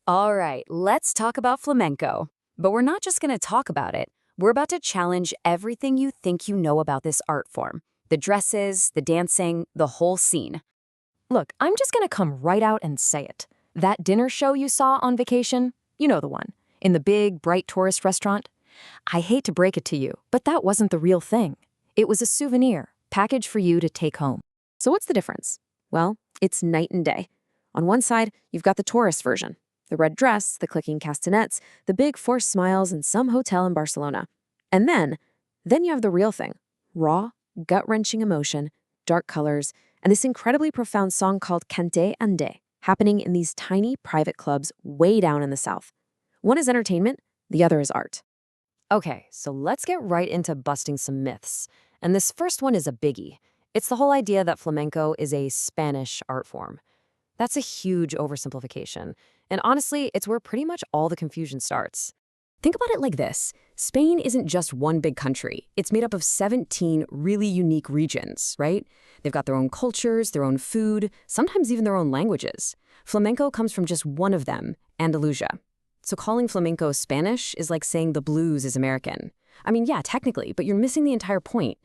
All right, let's talk about flamenco. But we're not just going to talk about it. We're about to challenge everything you think you know about this art form. The dresses, the dancing, the whole scene. Look, I'm just gonna come right out and say it. That dinner show you saw on vacation, you know the one, in the big, bright tourist restaurant? I hate to break it to you, but that wasn't the real thing. It was a souvenir, packaged for you to take home. So what's the difference? Well, it's night and day. On one side, you've got the tourist version. The red dress, the clicking castanets, the big forced smiles in some hotel in Barcelona. And then you have the real thing. Raw, gut-wrenching emotion, dark colors, and this incredibly profound song called Cante happening in these tiny private clubs way down in the south. One is entertainment, the other is art. Okay, so let's get right into busting some myths. And this first one is a biggie. It's the whole idea that flamenco is a Spanish art form. That's a huge oversimplification. And honestly, it's where pretty much all the confusion starts. Think about it like this. Spain isn't just one big country. It's made up of 17 really unique regions, right? They've got their own cultures, their own food, sometimes even their own languages. Flamenco comes from just one of them, Andalusia. So calling flamenco Spanish is like saying the blues is American. I mean, yeah, technically, but you're missing the entire point.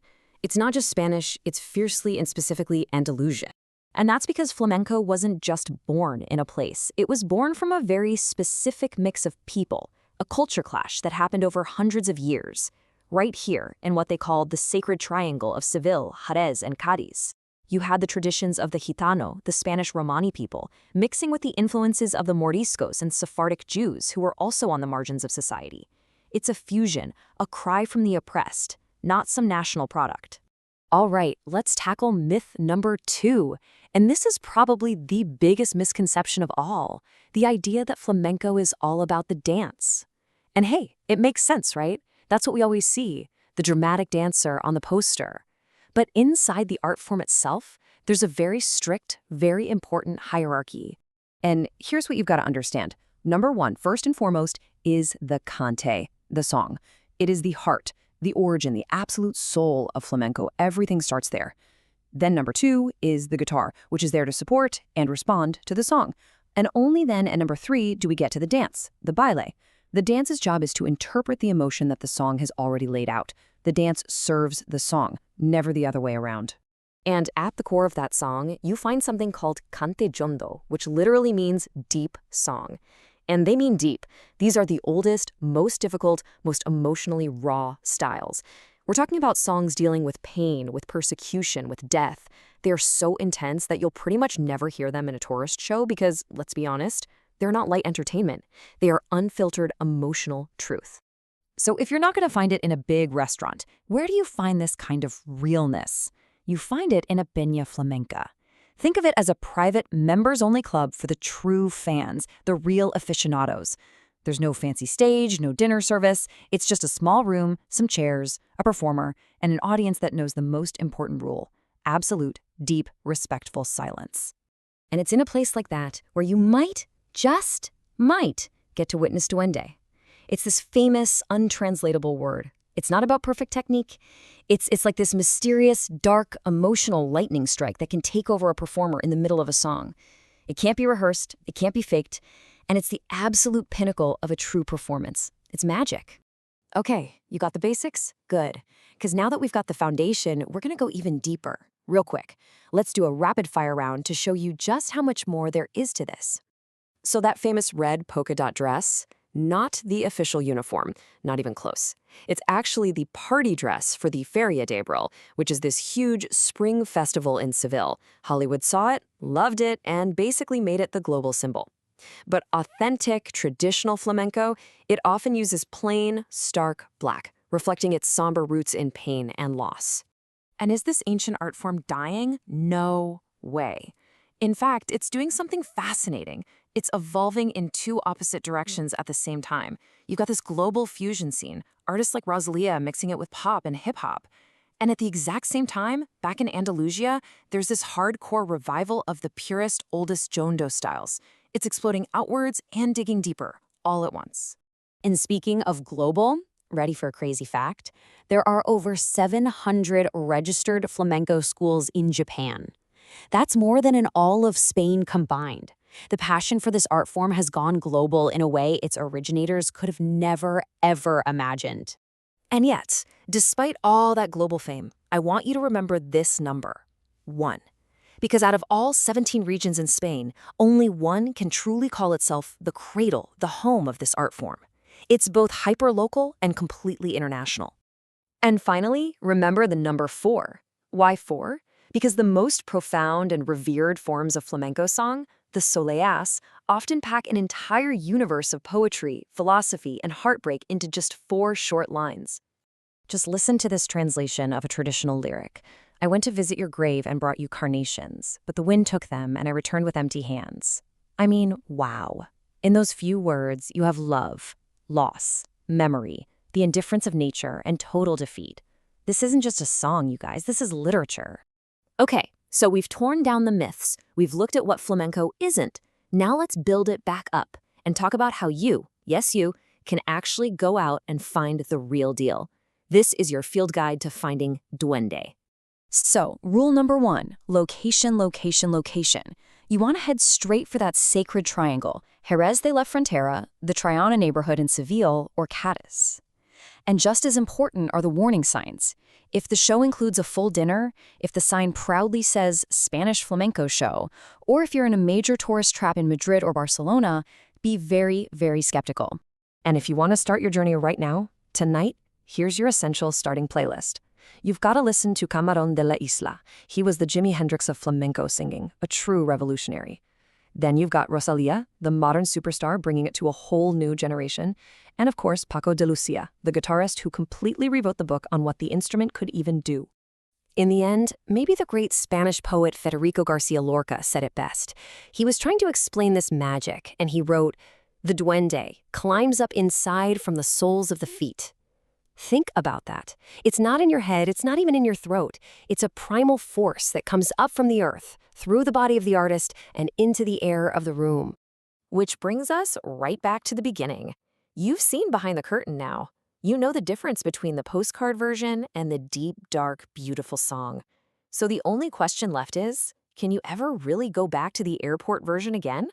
It's not just Spanish, it's fiercely and specifically Andalusian. And that's because flamenco wasn't just born in a place. It was born from a very specific mix of people, a culture clash that happened over hundreds of years, right here in what they called the sacred triangle of Seville, Jerez, and Cádiz. You had the traditions of the Gitano, the Spanish Romani people, mixing with the influences of the Moriscos and Sephardic Jews who were also on the margins of society. It's a fusion, a cry from the oppressed, not some national product. All right, let's tackle myth number 2. And this is probably the biggest misconception of all, the idea that flamenco is all about the dance. And hey, it makes sense, right? That's what we always see, the dramatic dancer on the poster. But inside the art form itself, there's a very strict, very important hierarchy. And here's what you've got to understand. Number 1, first and foremost, is the cante, the song. It is the heart, the origin, the absolute soul of flamenco. Everything starts there. Then number 2 is the guitar, which is there to support and respond to the song. And only then at number 3 do we get to the dance, the baile. The dance's job is to interpret the emotion that the song has already laid out. The dance serves the song, never the other way around. And at the core of that song, you find something called cante jondo, which literally means deep song. And they mean deep. These are the oldest, most difficult, most emotionally raw styles. We're talking about songs dealing with pain, with persecution, with death. They are so intense that you'll pretty much never hear them in a tourist show because, let's be honest, they're not light entertainment. They are unfiltered emotional truth. So if you're not going to find it in a big restaurant, where do you find this kind of realness? You find it in a peña flamenca. Think of it as a private, members-only club for the true fans, the real aficionados. There's no fancy stage, no dinner service. It's just a small room, some chairs, a performer, and an audience that knows the most important rule: absolute, deep, respectful silence. And it's in a place like that where you just might, get to witness duende. It's this famous, untranslatable word. It's not about perfect technique. It's like this mysterious, dark, emotional lightning strike that can take over a performer in the middle of a song. It can't be rehearsed, it can't be faked, and it's the absolute pinnacle of a true performance. It's magic. Okay, you got the basics? Good. Because now that we've got the foundation, we're going to go even deeper. Real quick, let's do a rapid-fire round to show you just how much more there is to this. So that famous red polka dot dress, not the official uniform, not even close. It's actually the party dress for the Feria de Abril, which is this huge spring festival in Seville. Hollywood saw it, loved it, and basically made it the global symbol. But authentic, traditional flamenco, it often uses plain, stark black, reflecting its somber roots in pain and loss. And is this ancient art form dying? No way. In fact, it's doing something fascinating. It's evolving in two opposite directions at the same time. You've got this global fusion scene, artists like Rosalia mixing it with pop and hip-hop. And at the exact same time, back in Andalusia, there's this hardcore revival of the purest, oldest jondo styles. It's exploding outwards and digging deeper, all at once. And speaking of global, ready for a crazy fact? There are over 700 registered flamenco schools in Japan. That's more than in all of Spain combined. The passion for this art form has gone global in a way its originators could have never, ever imagined. And yet, despite all that global fame, I want you to remember this number, 1. Because out of all 17 regions in Spain, only one can truly call itself the cradle, the home of this art form. It's both hyper-local and completely international. And finally, remember the number 4. Why 4? Because the most profound and revered forms of flamenco song, the soleás, often pack an entire universe of poetry, philosophy, and heartbreak into just 4 short lines. Just listen to this translation of a traditional lyric. I went to visit your grave and brought you carnations, but the wind took them and I returned with empty hands. I mean, wow. In those few words, you have love, loss, memory, the indifference of nature, and total defeat. This isn't just a song, you guys. This is literature. Okay, so we've torn down the myths. We've looked at what flamenco isn't. Now let's build it back up and talk about how you, yes you, can actually go out and find the real deal. This is your field guide to finding duende. So, rule number 1, location, location, location. You want to head straight for that sacred triangle, Jerez de la Frontera, the Triana neighborhood in Seville, or Cadiz. And just as important are the warning signs. If the show includes a full dinner, if the sign proudly says Spanish flamenco show, or if you're in a major tourist trap in Madrid or Barcelona, be very, very skeptical. And if you want to start your journey right now, tonight, here's your essential starting playlist. You've got to listen to Camarón de la Isla. He was the Jimi Hendrix of flamenco singing, a true revolutionary. Then you've got Rosalía, the modern superstar bringing it to a whole new generation. And of course, Paco de Lucía, the guitarist who completely rewrote the book on what the instrument could even do. In the end, maybe the great Spanish poet Federico Garcia Lorca said it best. He was trying to explain this magic, and he wrote, "The duende climbs up inside from the soles of the feet." Think about that. It's not in your head, it's not even in your throat. It's a primal force that comes up from the earth, through the body of the artist, and into the air of the room. Which brings us right back to the beginning. You've seen behind the curtain now. You know the difference between the postcard version and the deep, dark, beautiful song. So the only question left is, can you ever really go back to the airport version again?